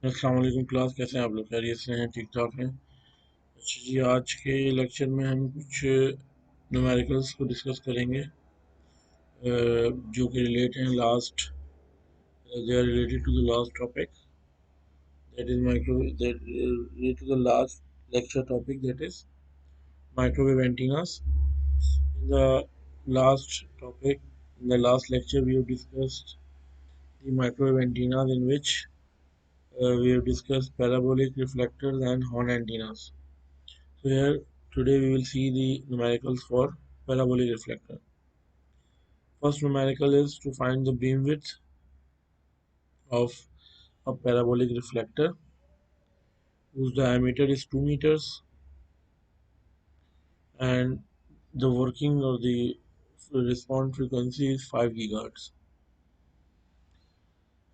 अस्सलाम वालेकुम क्लास, कैसे हैं आप लोग? खैरियत से हैं? ठीक ठाक हैं? अच्छा जी, आज के लेक्चर में हम कुछ न्यूमेरिकल्स को डिस्कस करेंगे जो कि रिलेट हैं last they are related to the last topic, that is micro that related to the last lecture topic, that is microwave antennas. In the last topic, in the last lecture, we have discussed the microwave antennas, in which we have discussed parabolic reflectors and horn antennas. So here today we will see the numericals for parabolic reflector. First numerical is to find the beam width of a parabolic reflector whose diameter is 2 meters and the working or the response frequency is 5 gigahertz.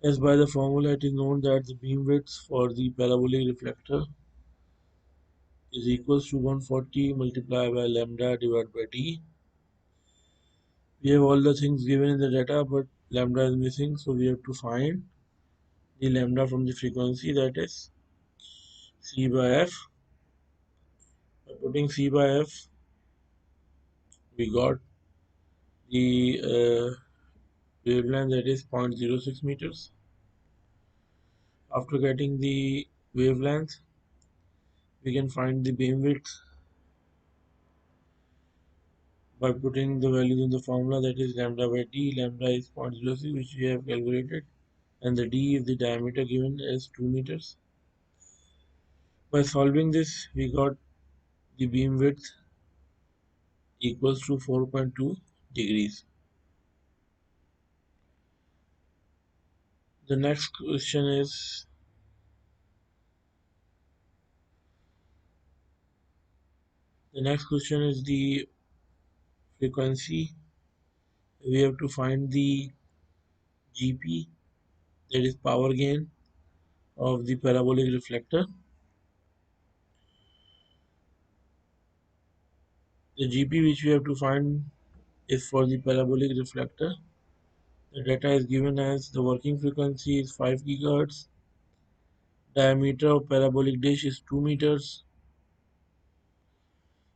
As by the formula it is known that the beam width for the parabolic reflector is equals to 140 multiplied by lambda divided by d. We have all the things given in the data, but lambda is missing, so we have to find the lambda from the frequency, that is C by F. By putting C by F, we got the wavelength, that is 0.06 meters. After getting the wavelength, we can find the beam width by putting the values in the formula, that is lambda by d. Lambda is 0.06, which we have calculated, and the d is the diameter given as 2 meters. By solving this, we got the beam width equals to 4.2 degrees. The next question is the frequency. We have to find the GP, that is power gain of the parabolic reflector. The GP which we have to find is for the parabolic reflector. The data is given as the working frequency is 5 gigahertz, diameter of parabolic dish is 2 meters.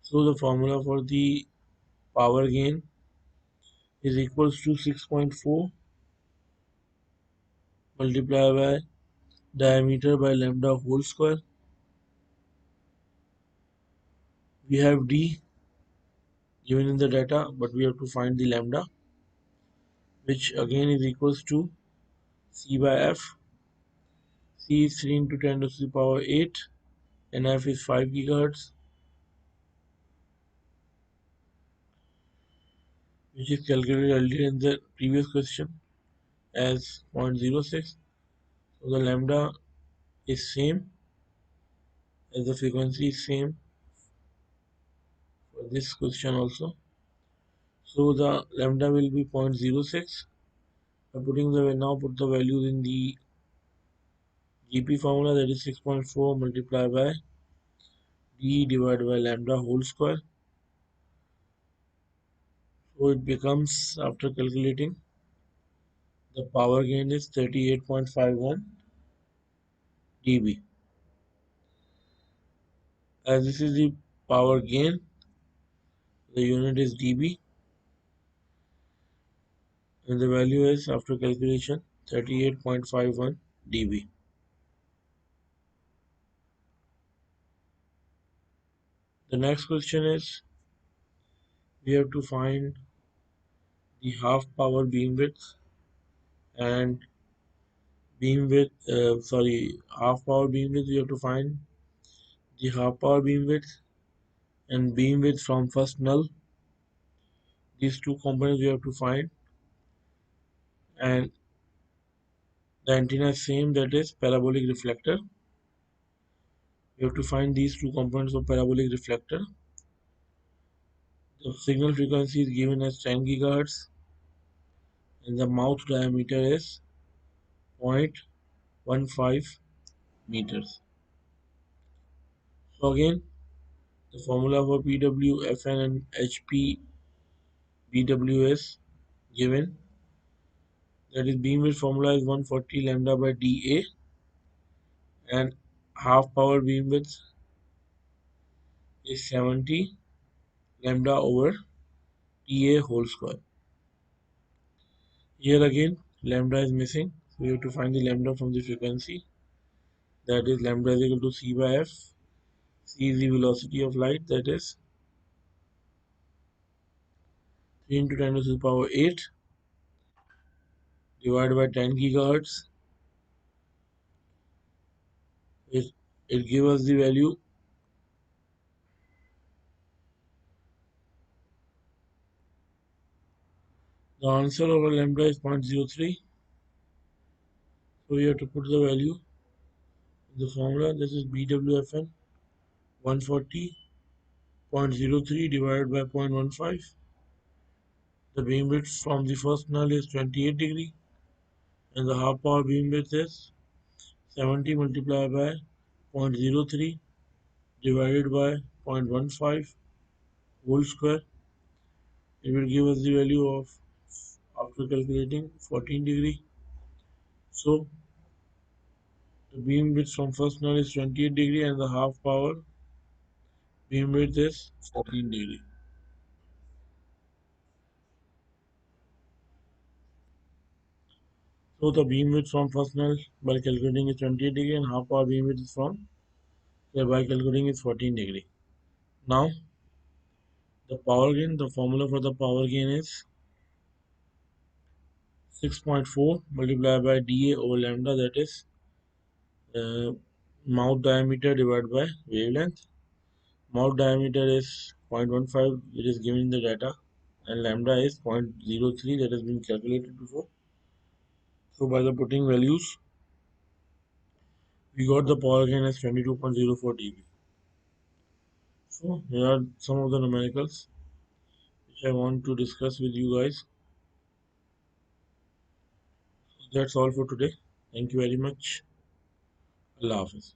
So the formula for the power gain is equals to 6.4 multiplied by diameter by lambda whole square. We have D given in the data, but we have to find the lambda, which again is equals to C by F. C is 3 into 10 to the power 8 and F is 5 gigahertz, which is calculated earlier in the previous question as 0.06. So the lambda is same as the frequency is same for this question also. So the lambda will be 0.06. By putting the now put the values in the GP formula, that is 6.4 multiplied by D divided by lambda whole square. So it becomes, after calculating, the power gain is 38.51 dB. As this is the power gain, the unit is dB, and the value is, after calculation, 38.51 dB. The next question is, we have to find the half power beam width and half power beam width. We have to find the half power beam width and beam width from first null. These two components we have to find, and the antenna is same, that is parabolic reflector. You have to find these two components of parabolic reflector. The signal frequency is given as 10 gigahertz and the mouth diameter is 0.15 meters. So again, the formula for PW, FN and HP BW given. That is beam width formula is 140 lambda by dA. and half power beamwidth is 70 lambda over Ta whole square. Here again lambda is missing, so we have to find the lambda from the frequency. That is lambda is equal to c by f. C is the velocity of light, that is 3 into 10 to the power 8 divided by 10 gigahertz. It gives us the value. The answer of our lambda is 0.03. So we have to put the value in the formula. This is BWFN 140.03 divided by 0.15. The beamwidth from the first null is 28 degree and the half power beamwidth is 70 multiplied by 0.03 divided by 0.15 whole square. It will give us the value of, after calculating, 14 degree. So the beamwidth from first null is 28 degree and the half power beamwidth is 14 degree. So the beamwidth from first null by calculating is 28 degree and half power beamwidth is from by calculating is 14 degree. Now the power gain, the formula for the power gain is 6.4 multiplied by dA over lambda, that is uh, mouth diameter divided by wavelength. Mouth diameter is 0.15, it is given in the data, and lambda is 0.03, that has been calculated before. So by the putting values, we got the power gain as 22.04 dB. So here are some of the numericals which I want to discuss with you guys. That's all for today. Thank you very much. Allah Hafiz.